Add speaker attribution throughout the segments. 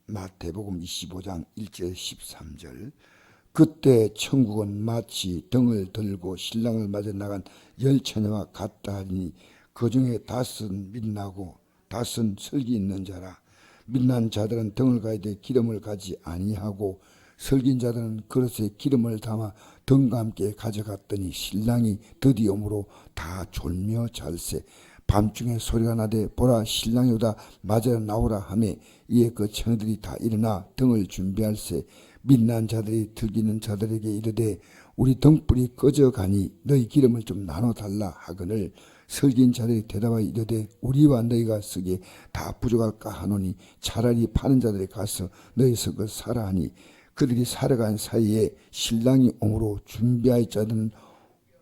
Speaker 1: 마태복음 25장 1절 13절. 그때 천국은 마치 등을 들고 신랑을 맞아 나간 열 처녀와 같다 하니 그 중에 다섯은 빛나고 다섯은 설기 있는 자라. 빛난 자들은 등을 가이되 기름을 가지 아니하고 설긴 자들은 그릇에 기름을 담아 등과 함께 가져갔더니 신랑이 드디어 오므로 다 졸며 잘세. 밤중에 소리가 나되 보라 신랑이 오다 맞으러 나오라 하매 이에 그 처녀들이 다 일어나 등을 준비할세. 빛난 자들이 들기는 자들에게 이르되 우리 등불이 꺼져가니 너희 기름을 좀 나눠달라 하거늘 설긴 자들이 대답하여 이르되 우리와 너희가 쓰기에 다 부족할까 하노니 차라리 파는 자들이 가서 너희 섞어 사라 하니 그들이 사러 간 사이에 신랑이 오므로 준비할 자들은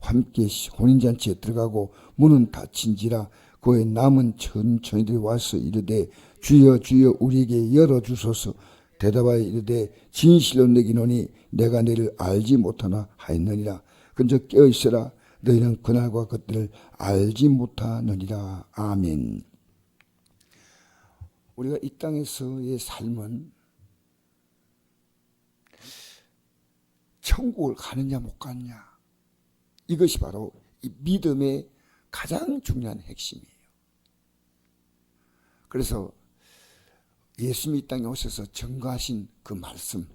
Speaker 1: 함께 혼인잔치에 들어가고 문은 닫힌지라. 그의 남은 천처녀들이 와서 이르되 주여 주여 우리에게 열어주소서. 대답하여 이르되 진실로 너희노니 내가 너희를 알지 못하나 하였느니라. 근저 깨어있으라 너희는 그날과 그때를 알지 못하느니라. 아멘. 우리가 이 땅에서의 삶은 천국을 가느냐 못 가느냐, 이것이 바로 이 믿음의 가장 중요한 핵심이에요. 그래서 예수님이 이 땅에 오셔서 증거하신 그 말씀,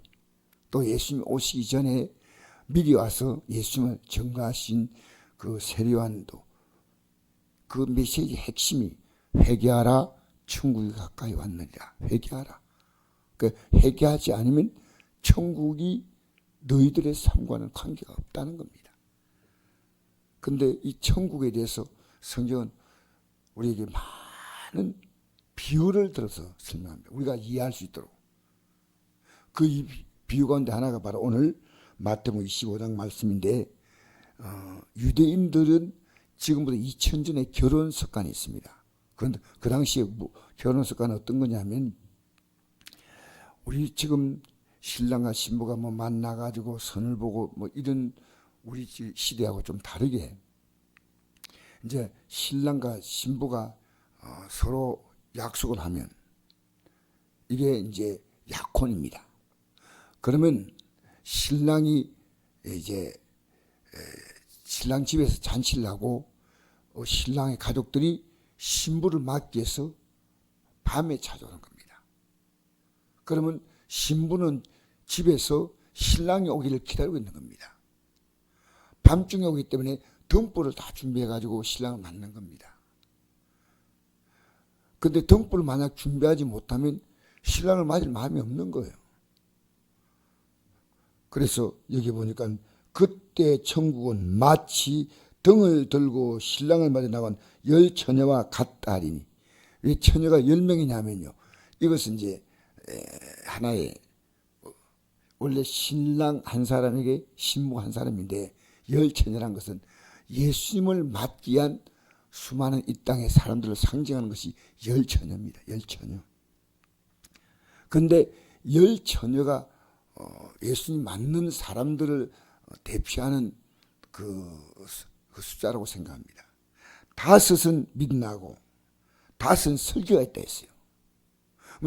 Speaker 1: 또 예수님이 오시기 전에 미리 와서 예수님을 증거하신 그 세례요한도 그 메시지의 핵심이 회개하라 천국이 가까이 왔느니라. 회개하라. 그 회개하지 않으면 천국이 너희들의 삶과는 관계가 없다는 겁니다. 근데 이 천국에 대해서 성경은 우리에게 많은 비유를 들어서 설명합니다. 우리가 이해할 수 있도록. 그 비유 가운데 하나가 바로 오늘 마태복음 25장 말씀인데, 유대인들은 지금부터 2000전에 결혼 습관이 있습니다. 그런데 그 당시에 결혼 습관은 어떤 거냐면, 우리 지금 신랑과 신부가 뭐 만나가지고 선을 보고 뭐 이런 우리 시대하고 좀 다르게, 이제 신랑과 신부가 서로 약속을 하면 이게 이제 약혼입니다. 그러면 신랑이 이제 신랑 집에서 잔치를 하고 신랑의 가족들이 신부를 맞기 위해서 밤에 찾아오는 겁니다. 그러면 신부는 집에서 신랑이 오기를 기다리고 있는 겁니다. 밤중에 오기 때문에 등불을 다 준비해가지고 신랑을 맞는 겁니다. 근데 등불을 만약 준비하지 못하면 신랑을 맞을 마음이 없는 거예요. 그래서 여기 보니까 그때 천국은 마치 등을 들고 신랑을 맞아 나간 열 처녀와 같다 하리니, 왜 처녀가 10명이냐면요, 이것은 이제 하나의 원래 신랑 한 사람에게 신부 한 사람인데, 열 처녀란 것은 예수님을 맞기 위한 수많은 이 땅의 사람들을 상징하는 것이 열 처녀입니다. 열 처녀. 근데 열 처녀가 예수님 맞는 사람들을 대표하는 그 숫자라고 생각합니다. 다섯은 빛나고 다섯은 설교가 있다 했어요.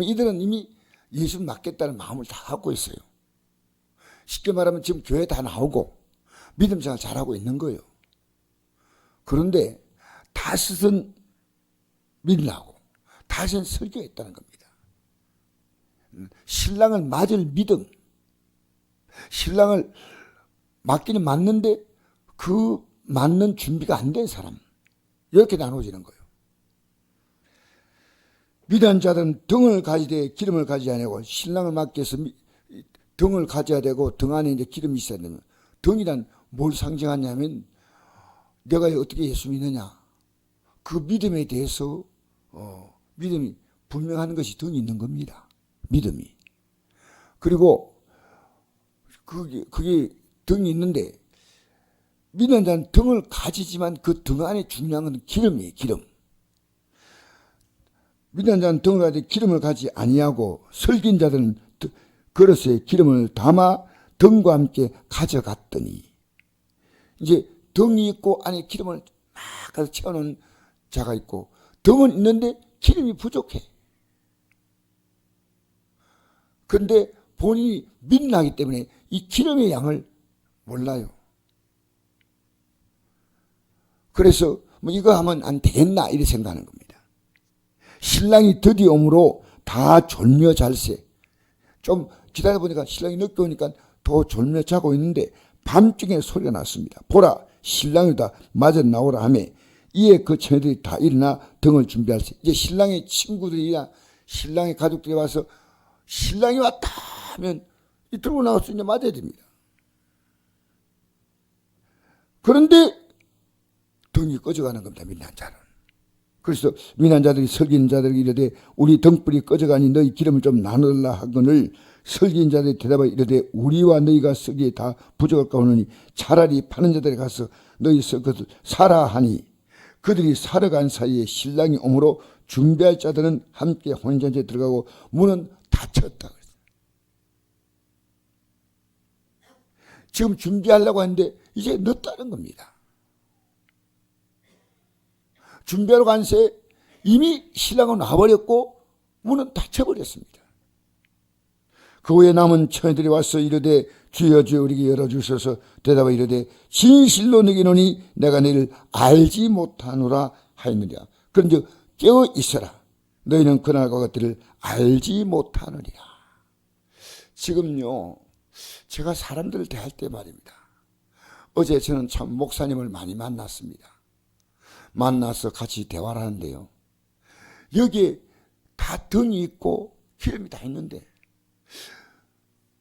Speaker 1: 이들은 이미 예수 맞겠다는 마음을 다 갖고 있어요. 쉽게 말하면 지금 교회 다 나오고 믿음 생활 잘하고 있는 거예요. 그런데 다섯은 빛나고 다섯은 설교가 있다는 겁니다. 신랑을 맞을 믿음, 신랑을 맞기는 맞는데 그 맞는 준비가 안 된 사람, 이렇게 나눠지는 거예요. 믿은 자들은 등을 가지되 기름을 가지지 아니하고, 신랑을 맞기 위해서 등을 가져야 되고 등 안에 이제 기름이 있어야 되는, 등이란 뭘 상징하냐면 내가 어떻게 예수 믿느냐, 그 믿음에 대해서 믿음이 분명한 것이 등이 있는 겁니다. 믿음이. 그리고 그게 등이 있는데, 믿는 자는 등을 가지지만 그 등 안에 중요한 건 기름이에요. 기름. 믿는 자는 등을 가지되 기름을 가지 아니하고 설긴 자들은 그릇에 기름을 담아 등과 함께 가져갔더니, 이제 등이 있고 안에 기름을 막 가서 채워놓은 자가 있고, 등은 있는데 기름이 부족해. 그런데 본인이 민나기 때문에 이 기름의 양을 몰라요. 그래서 뭐 이거 하면 안 되겠나 이렇게 생각하는 겁니다. 신랑이 드디어 오므로 다 졸며 잘세. 좀 기다려 보니까 신랑이 늦게 오니까 더 졸며 자고 있는데 밤중에 소리가 났습니다. 보라, 신랑이다, 마저 나오라 하며 이에 그 처녀들이 다 일어나 등을 준비할세. 이제 신랑의 친구들이나 신랑의 가족들이 와서 신랑이 왔다 하면 이 들고 나와서 이제 맞아야 됩니다. 그런데 등이 꺼져가는 겁니다. 민난 자는. 그래서 민난 자들이 설기는 자들에게 이르되 우리 등불이 꺼져가니 너희 기름을 좀 나누라 하거늘 설기는 자들이 대답하여 이르되 우리와 너희가 쓰기에 다 부족할까 하노니 차라리 파는 자들에 가서 너희 써 것을 사라 하니 그들이 사러 간 사이에 신랑이 오므로 준비할 자들은 함께 혼전에 들어가고 문은 닫혔다. 지금 준비하려고 하는데 이제 늦다는 겁니다. 준비하러 간 새 이미 신랑은 와버렸고 문은 닫혀버렸습니다. 그 후에 남은 처녀들이 와서 이르되 주여 주여 우리에게 열어주셔서 대답하여 이르되 진실로 너희노니 내가 너희를 알지 못하노라 하였느니라. 그런즉 깨어 있어라. 너희는 그날과 같기를 알지 못하느니라. 지금요 제가 사람들을 대할 때 말입니다. 어제 저는 참 목사님을 많이 만났습니다. 만나서 같이 대화를 하는데요. 여기에 다 등이 있고 기름이 다 있는데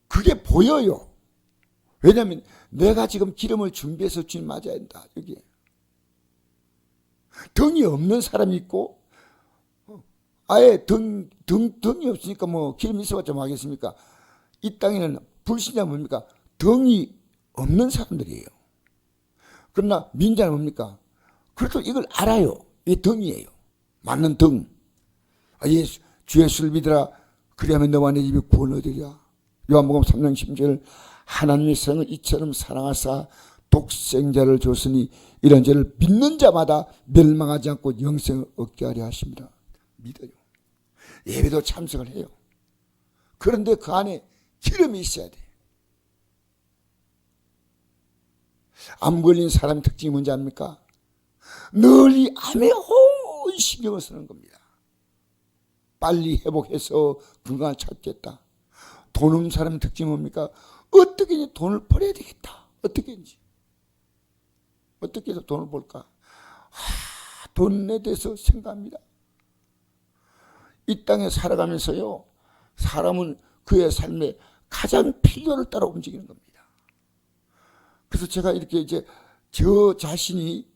Speaker 1: 그게 보여요. 왜냐하면 내가 지금 기름을 준비해서 주님 맞아야 한다. 여기에 등이 없는 사람이 있고 아예 등이 없으니까 뭐 기름이 있어봤자 뭐 하겠습니까? 이 땅에는 불신자 뭡니까? 등이 없는 사람들이에요. 그러나 민자는 뭡니까? 그래도 이걸 알아요. 이게 등이에요. 맞는 등. 예수, 주 예수를 믿으라. 그리하면 너와 내 집이 구원을 얻으리라. 요한복음 3장 10절 하나님의 세상을 이처럼 사랑하사 독생자를 줬으니 이런 죄를 믿는 자마다 멸망하지 않고 영생을 얻게 하려 하십니다. 믿어요. 예배도 참석을 해요. 그런데 그 안에 기름이 있어야 돼. 암 걸린 사람의 특징이 뭔지 압니까? 널리 암에 온 신경을 쓰는 겁니다. 빨리 회복해서 건강을 찾겠다. 돈 없는 사람의 특징이 뭡니까? 어떻게 돈을 벌어야 되겠다. 어떻게 해서 돈을 벌까? 돈에 대해서 생각합니다. 이 땅에 살아가면서요, 사람은 그의 삶에 가장 필요를 따라 움직이는 겁니다. 그래서 제가 이렇게 이제 저 자신이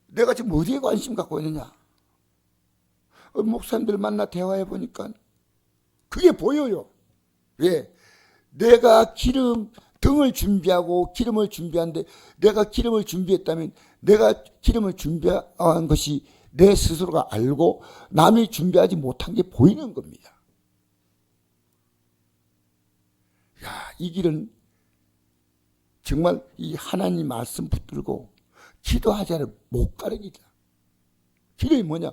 Speaker 1: 내가 지금 어디에 관심 갖고 있느냐? 목사님들 만나 대화해 보니까 그게 보여요. 왜? 내가 등을 준비하고 기름을 준비하는데 내가 기름을 준비했다면 내가 기름을 준비한 것이 내 스스로가 알고 남이 준비하지 못한 게 보이는 겁니다. 야, 이 길은 정말 이 하나님 말씀 붙들고 기도하지 않으면 못 가는 길이다. 기도이 뭐냐?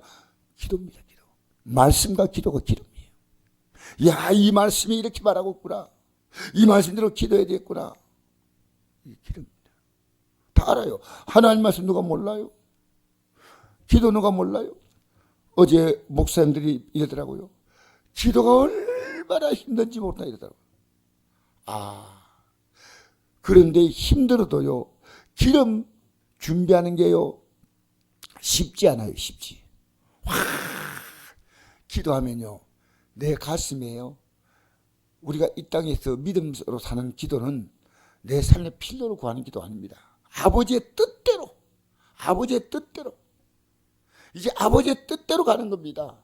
Speaker 1: 기도입니다. 기도. 말씀과 기도가 기도입니다. 야, 이 말씀이 이렇게 말하고 있구나. 이 말씀대로 기도해야 되겠구나. 이 기도입니다. 다 알아요. 하나님 말씀 누가 몰라요? 기도 누가 몰라요? 어제 목사님들이 이러더라고요. 기도가 얼마나 힘든지 모른다 이러더라고요. 그런데 힘들어도요, 기름 준비하는 게요, 쉽지 않아요, 쉽지. 기도하면요, 내 가슴에요, 우리가 이 땅에서 믿음으로 사는 기도는 내 삶의 필요를 구하는 기도 아닙니다. 아버지의 뜻대로, 이제 아버지의 뜻대로 가는 겁니다.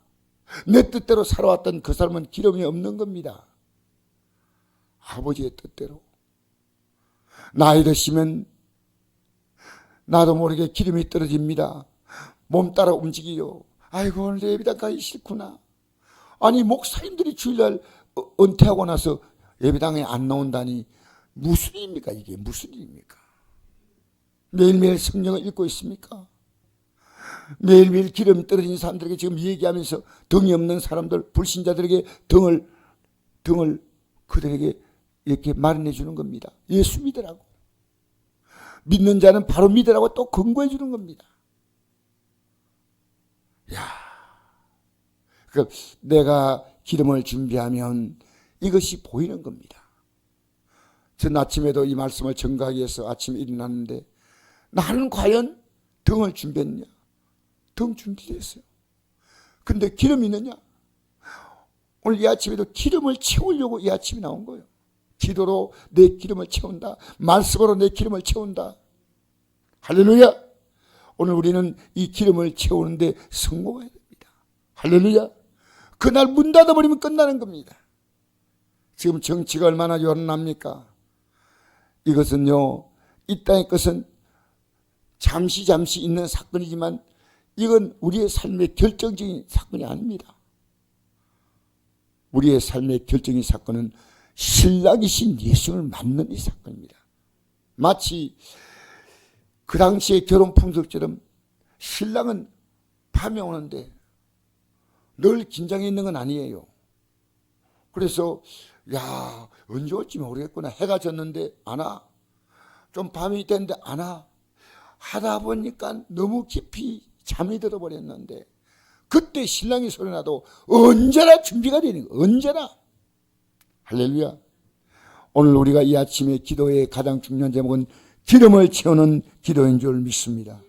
Speaker 1: 내 뜻대로 살아왔던 그 사람은 기름이 없는 겁니다. 아버지의 뜻대로. 나이 드시면 나도 모르게 기름이 떨어집니다. 몸 따라 움직이요. 아이고, 오늘 예배당 가기 싫구나. 아니, 목사님들이 주일날 은퇴하고 나서 예배당에 안 나온다니 무슨 일입니까? 이게 무슨 일입니까? 매일매일 성경을 읽고 있습니까? 매일매일 기름 떨어진 사람들에게 지금 얘기하면서 등이 없는 사람들, 불신자들에게 등을 등을 그들에게 이렇게 마련해 주는 겁니다. 예수 믿으라고. 믿는 자는 바로 믿으라고 또 권고해 주는 겁니다. 야, 그 내가 기름을 준비하면 이것이 보이는 겁니다. 전 아침에도 이 말씀을 전가하기 위해서 아침에 일어났는데 나는 과연 등을 준비했냐? 등 준비했어요. 근데 기름이 있느냐? 오늘 이 아침에도 기름을 채우려고 이 아침에 나온 거예요. 기도로 내 기름을 채운다. 말씀으로 내 기름을 채운다. 할렐루야. 오늘 우리는 이 기름을 채우는데 성공해야 됩니다. 할렐루야. 그날 문 닫아버리면 끝나는 겁니다. 지금 정치가 얼마나 요란합니까? 이것은요, 이 땅의 것은 잠시 있는 사건이지만 이건 우리의 삶의 결정적인 사건이 아닙니다. 우리의 삶의 결정적인 사건은 신랑이신 예수를 만난 이 사건입니다. 마치 그 당시의 결혼 풍속처럼 신랑은 밤에 오는데 늘 긴장해 있는 건 아니에요. 그래서 야, 언제 올지 모르겠구나. 해가 졌는데 안 와. 좀 밤이 됐는데 안 와. 하다 보니까 너무 깊이 잠이 들어버렸는데 그때 신랑이 소리 나도 언제나 준비가 되는 거예요. 언제나. 할렐루야. 오늘 우리가 이 아침에 기도의 가장 중요한 제목은 기름을 채우는 기도인 줄 믿습니다.